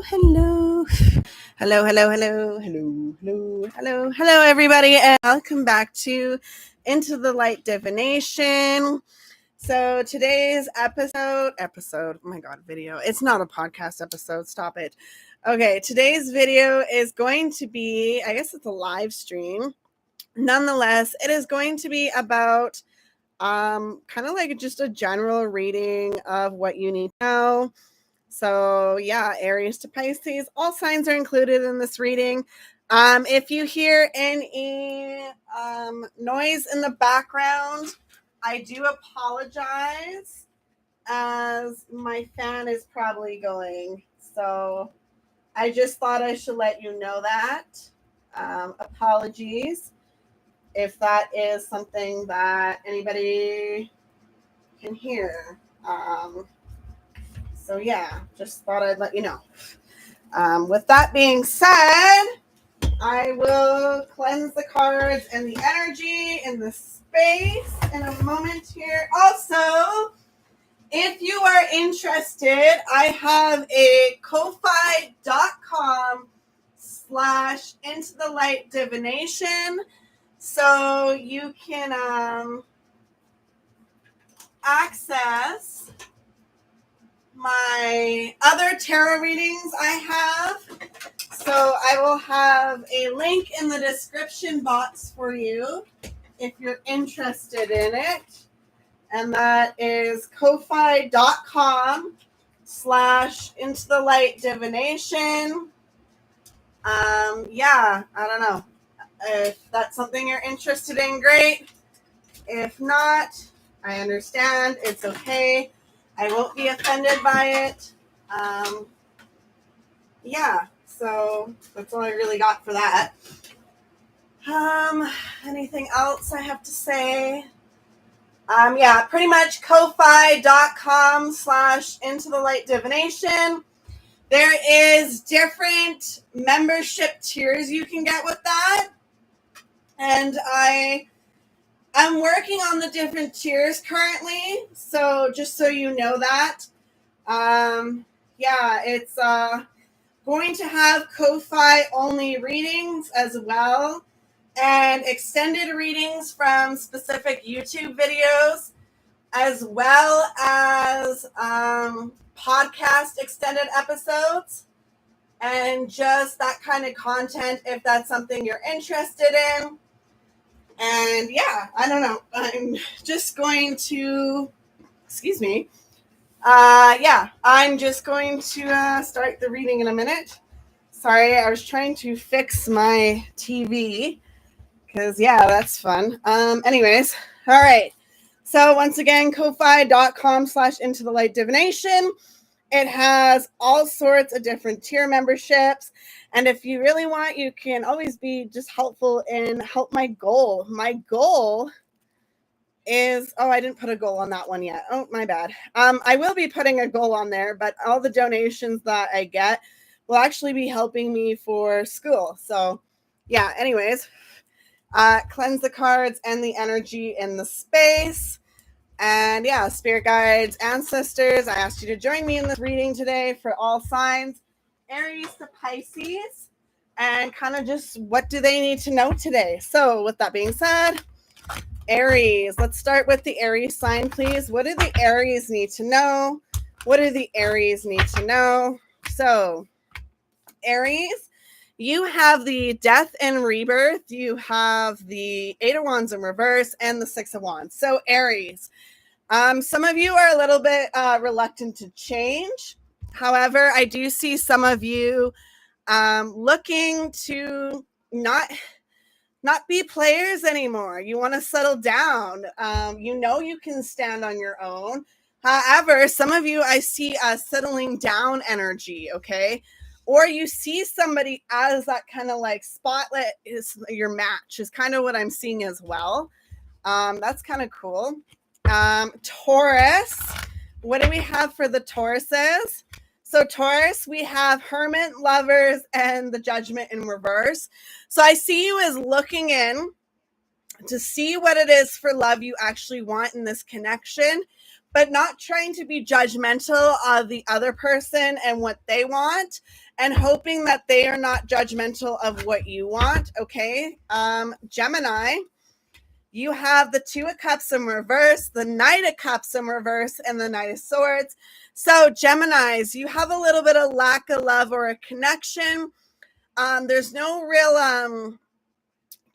hello. Hello, everybody, and welcome back to Into the Light Divination. So today's episode, oh my God, video. It's not a podcast episode. Stop it. Okay, today's video is going to be, I guess it's a live stream. Nonetheless, it is going to be about kind of like just a general reading of what you need to know. So yeah, Aries to Pisces, all signs are included in this reading. If you hear any noise in the background, I do apologize, as my fan is probably going. So I just thought I should let you know that. Apologies if that is something that anybody can hear. So yeah, just thought I'd let you know. With that being said, I will cleanse the cards and the energy in the space in a moment here. Also, if you are interested, I have a ko-fi.com/into-the-light-divination. So you can access my other tarot readings I have. So I will have a link in the description box for you if you're interested in it. And that is ko-fi.com/into-the-light-divination. Yeah, I don't know. If that's something you're interested in, great. If not, I understand. It's okay. I won't be offended by it. Yeah, so that's all I really got for that. Anything else I have to say? Yeah, pretty much ko-fi.com/into-the-light-divination. There is different membership tiers you can get with that. And I'm working on the different tiers currently. So just so you know that. Yeah, it's going to have ko-fi only readings as well, and extended readings from specific YouTube videos, as well as podcast extended episodes, and just that kind of content if that's something you're interested in. And yeah, I don't know. I'm just going to, excuse me. Yeah, I'm just going to start the reading in a minute. Sorry, I was trying to fix my TV because, yeah, that's fun. Anyways, all right. So once again, ko-fi.com/into-the-light-divination. It has all sorts of different tier memberships. And if you really want, you can always be just helpful and help my goal. My goal is, I didn't put a goal on that one yet. Oh, my bad. I will be putting a goal on there, but all the donations that I get will actually be helping me for school. So yeah, anyways, cleanse the cards and the energy in the space. And yeah, spirit guides, ancestors, I asked you to join me in this reading today for all signs, Aries to Pisces, and kind of just what do they need to know today. So with that being said, Aries, let's start with the Aries sign, please. What do the Aries need to know? What do the Aries need to know? So, Aries, you have the Death and Rebirth. You have the Eight of Wands in reverse and the Six of Wands. So, Aries, some of you are a little bit reluctant to change. However, I do see some of you looking to not be players anymore. You want to settle down. You can stand on your own. However, some of you, I see settling down energy, okay? Or you see somebody as that kind of like spotlight is your match, is kind of what I'm seeing as well. That's kind of cool. Taurus, what do we have for the Tauruses? So Taurus, we have Hermit, Lovers, and the Judgment in reverse. So I see you as looking in to see what it is for love you actually want in this connection. but not trying to be judgmental of the other person and what they want, and hoping that they are not judgmental of what you want. Okay. Gemini, you have the Two of Cups in reverse, the Knight of Cups in reverse, and the Knight of Swords. So Geminis, you have a little bit of lack of love or a connection. There's no real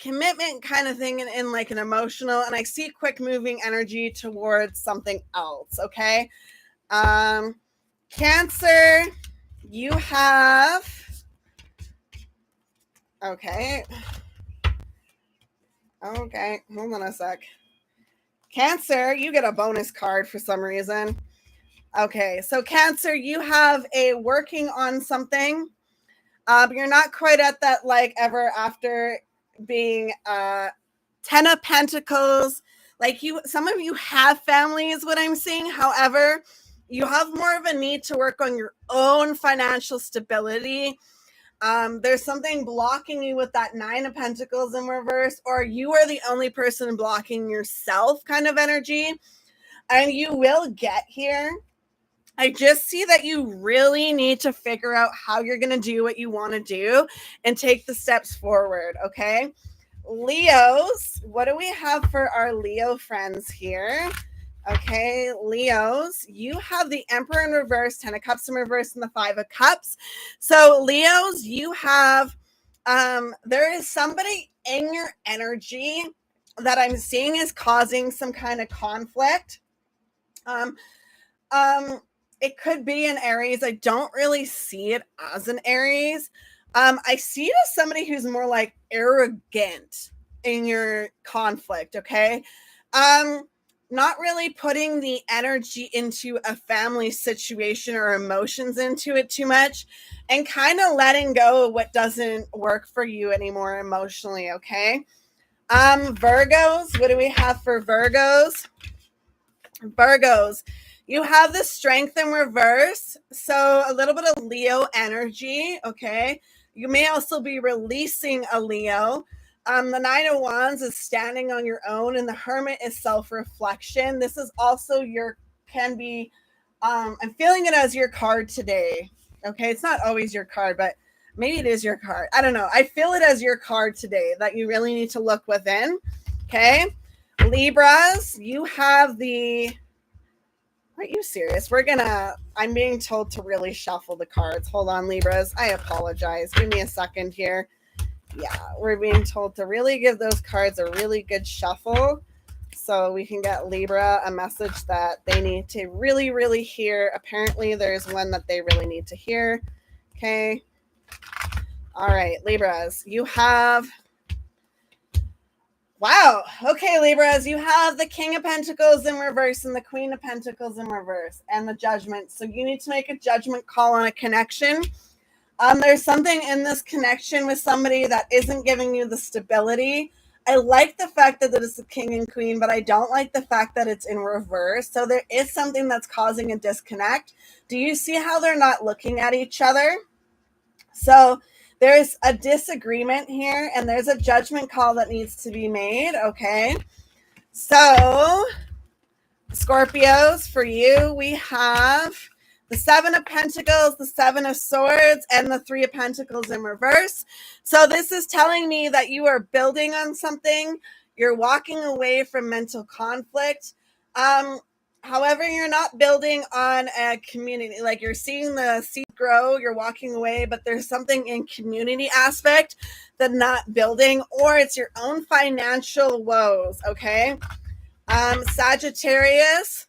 commitment kind of thing in like an emotional, and I see quick moving energy towards something else. Okay. Cancer, you have, okay, hold on a sec. Cancer, you get a bonus card for some reason. Okay, so Cancer, you have a working on something. You're not quite at that like ever after being 10 of Pentacles. Like some of you have family is what I'm seeing. However, you have more of a need to work on your own financial stability. There's something blocking you with that 9 of Pentacles in reverse, or you are the only person blocking yourself kind of energy. And you will get here. I just see that you really need to figure out how you're going to do what you want to do and take the steps forward. Okay. Leos, what do we have for our Leo friends here? Okay, Leos, you have the Emperor in reverse, 10 of Cups in reverse, and the 5 of Cups. So Leos, you have, there is somebody in your energy that I'm seeing is causing some kind of conflict. It could be an Aries. I don't really see it as an Aries. I see it as somebody who's more like arrogant in your conflict. Okay. Not really putting the energy into a family situation or emotions into it too much, and kind of letting go of what doesn't work for you anymore emotionally. Okay. Virgos, what do we have for Virgos? Virgos, you have the Strength in reverse. So a little bit of Leo energy. Okay. You may also be releasing a Leo. The 9 of Wands is standing on your own, and the Hermit is self-reflection. This is also I'm feeling it as your card today. Okay. It's not always your card, but maybe it is your card. I don't know. I feel it as your card today that you really need to look within. Okay. Libras, you have the, are you serious? I'm being told to really shuffle the cards. Hold on, Libras. I apologize. Give me a second here. Yeah, we're being told to really give those cards a really good shuffle so we can get Libra a message that they need to really, really hear. Apparently, there's one that they really need to hear. Okay. All right, Libras, you have, wow. Okay, Libras, you have the King of Pentacles in reverse and the Queen of Pentacles in reverse and the Judgment. So you need to make a judgment call on a connection. There's something in this connection with somebody that isn't giving you the stability. I like the fact that it's the King and Queen, but I don't like the fact that it's in reverse. So there is something that's causing a disconnect. Do you see how they're not looking at each other? So there's a disagreement here, and there's a judgment call that needs to be made. Okay. So Scorpios, for you, we have the 7 of Pentacles, the 7 of Swords, and the 3 of Pentacles in reverse. So this is telling me that you are building on something. You're walking away from mental conflict. However, you're not building on a community. Like, you're seeing the seed grow, you're walking away, but there's something in community aspect that not building, or it's your own financial woes. Okay. Sagittarius,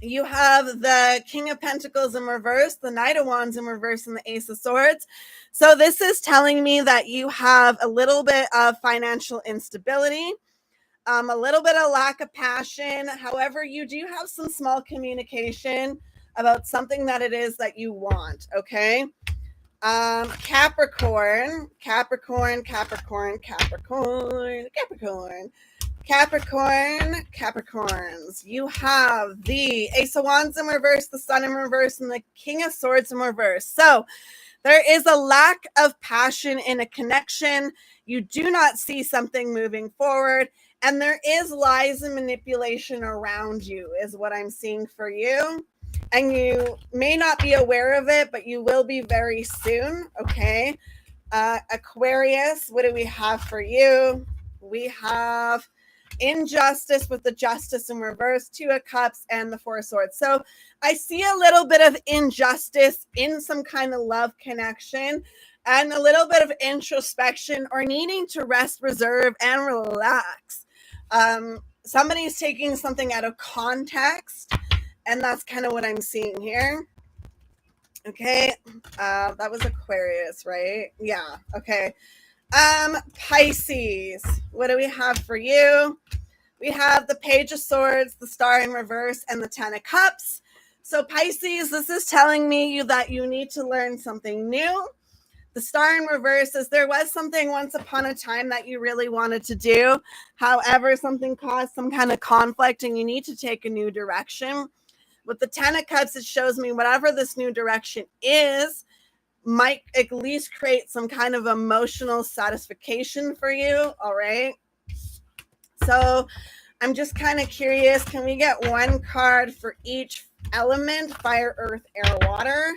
you have the King of Pentacles in reverse, the Knight of Wands in reverse, and the Ace of Swords. So this is telling me that you have a little bit of financial instability, a little bit of lack of passion. However, you do have some small communication about something that it is that you want. Okay. Capricorn, Capricorns, you have the Ace of Wands in reverse, the Sun in reverse, and the King of Swords in reverse. So there is a lack of passion in a connection. You do not see something moving forward. And there is lies and manipulation around you, is what I'm seeing for you. And you may not be aware of it, but you will be very soon. Okay. Aquarius, what do we have for you? We have injustice with the justice in reverse, Two of Cups, and the Four of Swords. So I see a little bit of injustice in some kind of love connection and a little bit of introspection or needing to rest, reserve, and relax. Somebody's taking something out of context, and that's kind of what I'm seeing here. Okay, that was Aquarius, right? Yeah. Okay. Pisces, what do we have for you? We have the Page of Swords, the Star in reverse, and the Ten of Cups. So Pisces, this is telling me that you need to learn something new. The Star in reverse is there was something once upon a time that you really wanted to do. However, something caused some kind of conflict and you need to take a new direction. With the Ten of Cups, it shows me whatever this new direction is might at least create some kind of emotional satisfaction for you. All right. So I'm just kind of curious. Can we get one card for each element? Fire, earth, air, water.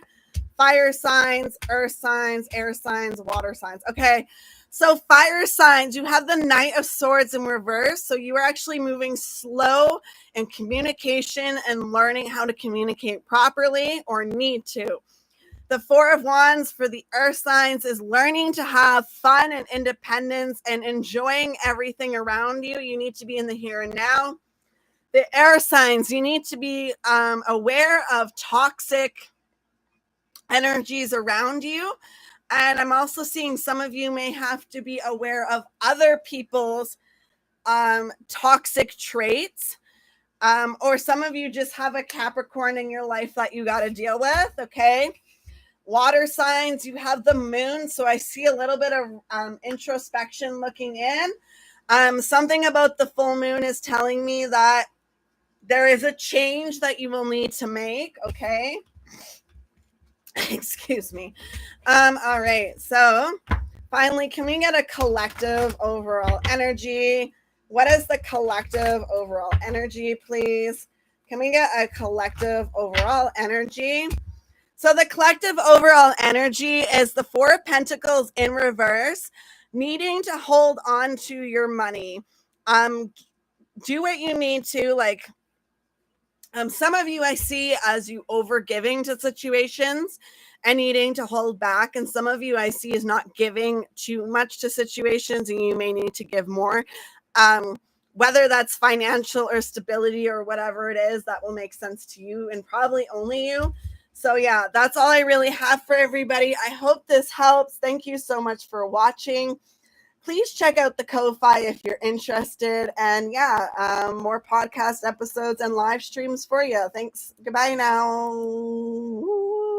Fire signs, earth signs, air signs, water signs. Okay. So fire signs, you have the Knight of Swords in reverse. So you are actually moving slow in communication and learning how to communicate properly or need to. The Four of Wands for the earth signs is learning to have fun and independence and enjoying everything around you. You need to be in the here and now. The air signs, you need to be aware of toxic energies around you. And I'm also seeing some of you may have to be aware of other people's toxic traits. Or some of you just have a Capricorn in your life that you got to deal with. Okay. Water signs, you have the moon. So I see a little bit of introspection looking in. Something about the full moon is telling me that there is a change that you will need to make. Okay. Excuse me. All right. So finally, can we get a collective overall energy? What is the collective overall energy, please? Can we get a collective overall energy? So the collective overall energy is the Four of Pentacles in reverse, needing to hold on to your money. Do what you need to, like, some of you I see as you over giving to situations and needing to hold back. And some of you I see as not giving too much to situations and you may need to give more. Whether that's financial or stability or whatever it is, that will make sense to you and probably only you. So yeah, that's all I really have for everybody. I hope this helps. Thank you so much for watching. Please check out the Ko-Fi if you're interested. And yeah, more podcast episodes and live streams for you. Thanks. Goodbye now.